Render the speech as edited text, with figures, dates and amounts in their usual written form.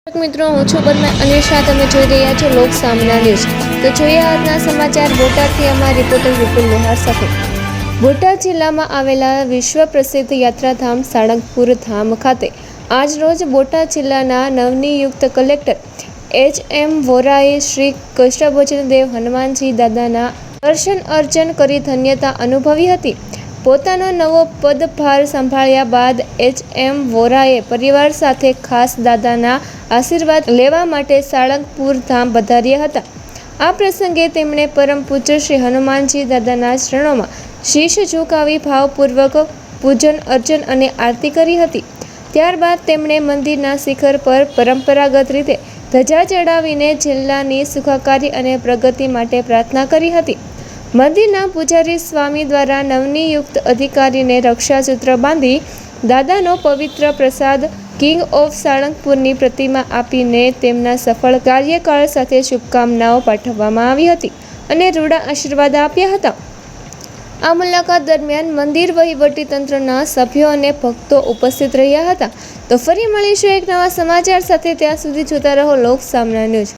મિત્રો હું છું બદના અનિશા તમે જોઈ રહ્યા છો લોક સામના ન્યૂઝ। તો જોઈએ આજના સમાચાર બોટાદથી અમારા રિપોર્ટર વિપુલ લોહાર સાથે। બોટાદ જિલ્લામાં આવેલા વિશ્વ પ્રસિદ્ધ યાત્રાધામ સાળંગપુર ધામ ખાતે આજ રોજ બોટાદ જિલ્લાના નવનિયુક્ત કલેક્ટર એચ.એમ. વોરાએ શ્રી કષ્ટભંજન હનુમાનજી દાદાના દર્શન અર્ચન કરી ધન્યતા અનુભવી હતી। પોતાનો નવો પદભાર સંભાળ્યા બાદ એચ.એમ. વોરાએ પરિવાર સાથે ખાસ દાદાના આશીર્વાદ લેવા માટે સાળંગપુર ધામ પધાર્યા હતા। આ પ્રસંગે તેમણે પરમ પૂજ્ય શ્રી હનુમાનજી દાદાના ચરણોમાં શીશ ઝુકાવી ભાવપૂર્વક પૂજન અર્ચન અને આરતી કરી હતી। ત્યારબાદ તેમણે મંદિરના શિખર પર પરંપરાગત રીતે ધજા ચડાવીને જિલ્લાની સુખાકારી અને પ્રગતિ માટે પ્રાર્થના કરી હતી। મંદિરના પૂજારી સ્વામી દ્વારા નવનિયુક્ત અધિકારીને રક્ષાસૂત્ર બાંધી દાદાનો પવિત્ર પ્રસાદ કિંગ ઓફ સાળંગપુરની પ્રતિમા આપીને તેમના સફળ કાર્યકાળ સાથે શુભકામનાઓ પાઠવવામાં આવી હતી અને રૂડા આશીર્વાદ આપ્યા હતા। આ મુલાકાત દરમિયાન મંદિર વહીવટીતંત્રના સભ્યો અને ભક્તો ઉપસ્થિત રહ્યા હતા। તો ફરી મળીશું એક નવા સમાચાર સાથે, ત્યાં સુધી જોતા રહો લોક સામના ન્યૂઝ।